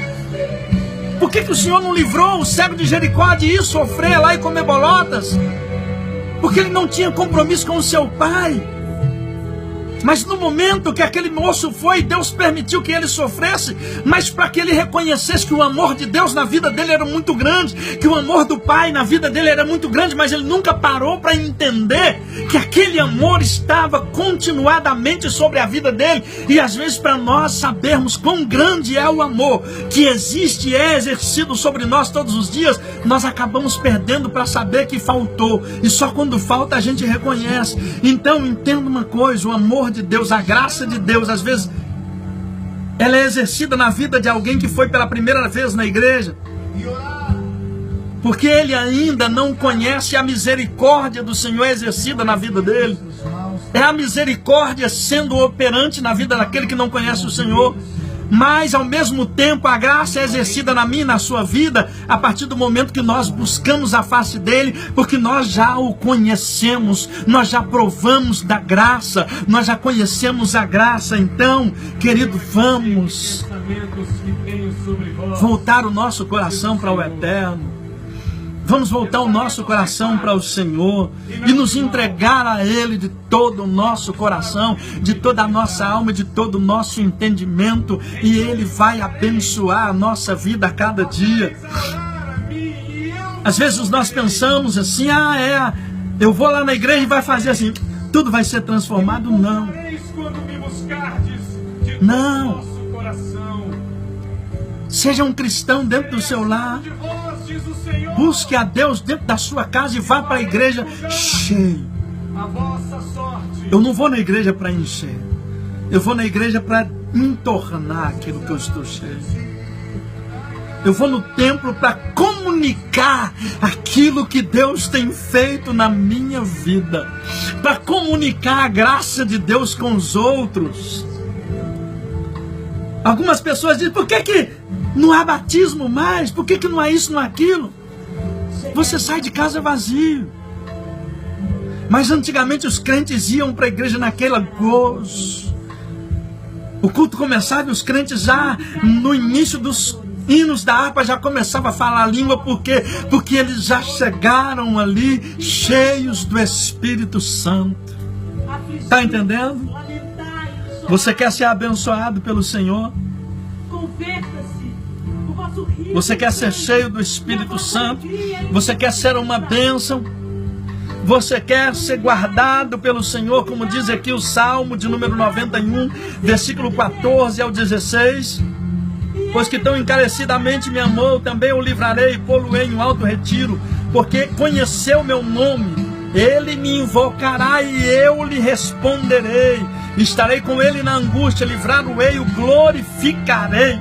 Por que o Senhor não livrou o cego de Jericó de ir sofrer lá e comer bolotas? Porque ele não tinha compromisso com o seu pai. Mas no momento que aquele moço foi, Deus permitiu que ele sofresse, mas para que ele reconhecesse que o amor de Deus na vida dele era muito grande, que o amor do pai na vida dele era muito grande, mas ele nunca parou para entender que aquele amor estava continuadamente sobre a vida dele. E às vezes, para nós sabermos quão grande é o amor que existe e é exercido sobre nós todos os dias, nós acabamos perdendo para saber que faltou, e só quando falta a gente reconhece. Então entenda uma coisa, o amor de Deus, a graça de Deus, às vezes ela é exercida na vida de alguém que foi pela primeira vez na igreja, porque ele ainda não conhece a misericórdia do Senhor exercida na vida dele. É a misericórdia sendo operante na vida daquele que não conhece o Senhor. Mas ao mesmo tempo a graça é exercida na minha e na sua vida a partir do momento que nós buscamos a face dele, porque nós já o conhecemos, nós já provamos da graça, nós já conhecemos a graça. Então, querido, vamos voltar o nosso coração para o eterno. Vamos voltar o nosso coração para o Senhor e nos entregar a Ele de todo o nosso coração, de toda a nossa alma, de todo o nosso entendimento, e Ele vai abençoar a nossa vida a cada dia. Às vezes nós pensamos assim, Eu vou lá na igreja e vai fazer assim, tudo vai ser transformado. Não. Não. Seja um cristão dentro do seu lar. Busque a Deus dentro da sua casa e vá para a igreja cheio. Eu não vou na igreja para encher. Eu vou na igreja para entornar aquilo que eu estou cheio. Eu vou no templo para comunicar aquilo que Deus tem feito na minha vida. Para comunicar a graça de Deus com os outros. Algumas pessoas dizem, por que não há batismo mais? Por que não há isso, não há aquilo? Você sai de casa vazio. Mas antigamente os crentes iam para a igreja naquela gozo. O culto começava e os crentes já no início dos hinos da harpa já começavam a falar a língua. Por quê? Porque eles já chegaram ali cheios do Espírito Santo. Está entendendo? Você quer ser abençoado pelo Senhor? Você quer ser cheio do Espírito Santo? Você quer ser uma bênção? Você quer ser guardado pelo Senhor, como diz aqui o Salmo de número 91, versículo 14 ao 16? Pois que tão encarecidamente me amou, também o livrarei e pô-lo-ei em alto retiro, porque conheceu meu nome. Ele me invocará e eu lhe responderei. Estarei com ele na angústia, livrá-lo-ei, o glorificarei.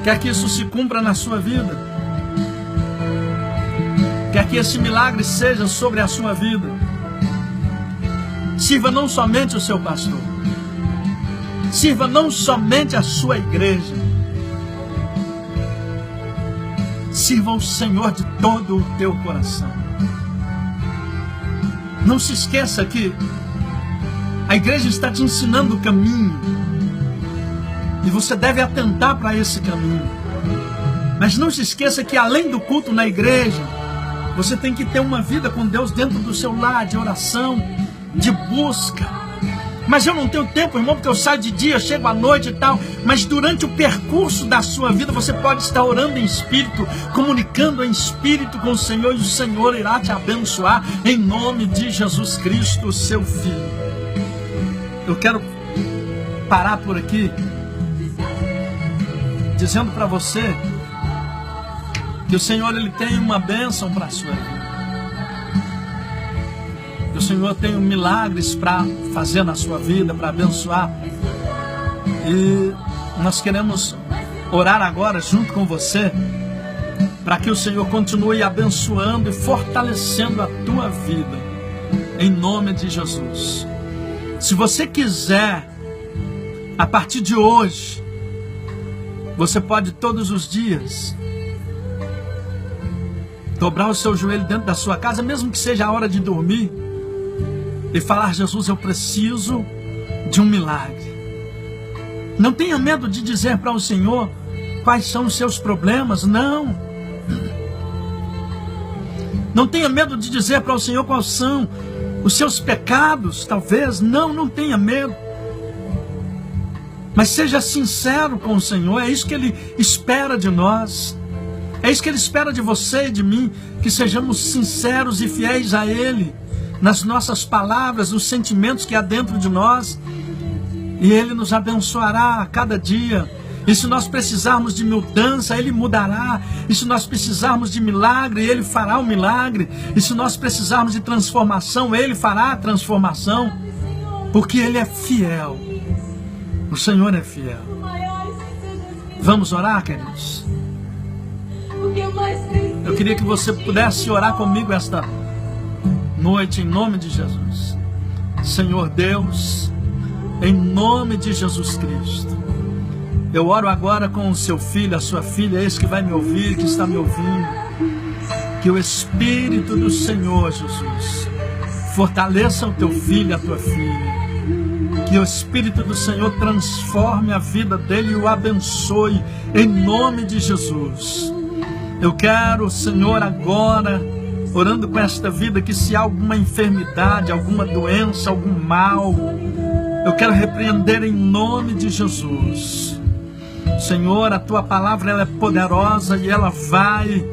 Quer que isso se cumpra na sua vida? Quer que esse milagre seja sobre a sua vida? Sirva não somente o seu pastor. Sirva não somente a sua igreja. Sirva o Senhor de todo o teu coração. Não se esqueça que a igreja está te ensinando o caminho. E você deve atentar para esse caminho. Mas não se esqueça que além do culto na igreja, você tem que ter uma vida com Deus dentro do seu lar, de oração, de busca. Mas eu não tenho tempo, irmão, porque eu saio de dia, chego à noite e tal. Mas durante o percurso da sua vida, você pode estar orando em espírito, comunicando em espírito com o Senhor, e o Senhor irá te abençoar em nome de Jesus Cristo, seu Filho. Eu quero parar por aqui, dizendo para você que o Senhor ele tem uma bênção para a sua vida. Que o Senhor tem milagres para fazer na sua vida, para abençoar. E nós queremos orar agora junto com você, para que o Senhor continue abençoando e fortalecendo a tua vida, em nome de Jesus. Se você quiser, a partir de hoje, você pode todos os dias dobrar o seu joelho dentro da sua casa, mesmo que seja a hora de dormir, e falar: Jesus, eu preciso de um milagre. Não tenha medo de dizer para o Senhor quais são os seus problemas, não. Não tenha medo de dizer para o Senhor quais são os seus pecados, talvez, não tenha medo. Mas seja sincero com o Senhor, é isso que Ele espera de nós. É isso que Ele espera de você e de mim, que sejamos sinceros e fiéis a Ele, nas nossas palavras, nos sentimentos que há dentro de nós, e Ele nos abençoará a cada dia. E se nós precisarmos de mudança, Ele mudará. E se nós precisarmos de milagre, Ele fará o milagre. E se nós precisarmos de transformação, Ele fará a transformação, porque Ele é fiel. O Senhor é fiel. Vamos orar, queridos? Eu queria que você pudesse orar comigo esta noite, em nome de Jesus. Senhor Deus, em nome de Jesus Cristo, eu oro agora com o seu filho, a sua filha, esse que vai me ouvir, que está me ouvindo. Que o Espírito do Senhor, Jesus, fortaleça o teu filho, a tua filha. Que o Espírito do Senhor transforme a vida dele e o abençoe, em nome de Jesus. Eu quero, Senhor, agora, orando com esta vida, que se há alguma enfermidade, alguma doença, algum mal, eu quero repreender em nome de Jesus. Senhor, a tua palavra ela é poderosa e ela vai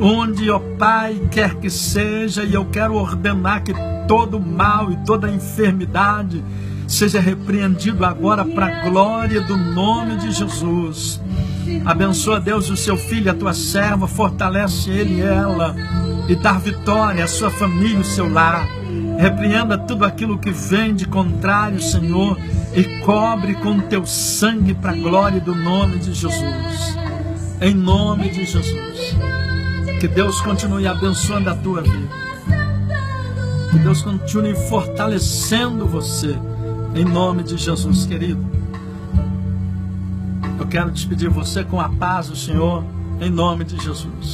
onde, ó Pai, quer que seja, e eu quero ordenar que todo mal e toda enfermidade seja repreendido agora para a glória do nome de Jesus. Abençoa, Deus, o seu filho, a tua serva, fortalece ele e ela, e dá vitória à sua família, o seu lar. Repreenda tudo aquilo que vem de contrário, Senhor, e cobre com teu sangue para a glória do nome de Jesus. Em nome de Jesus. Que Deus continue abençoando a tua vida. Que Deus continue fortalecendo você. Em nome de Jesus, querido. Eu quero despedir você com a paz do Senhor, em nome de Jesus.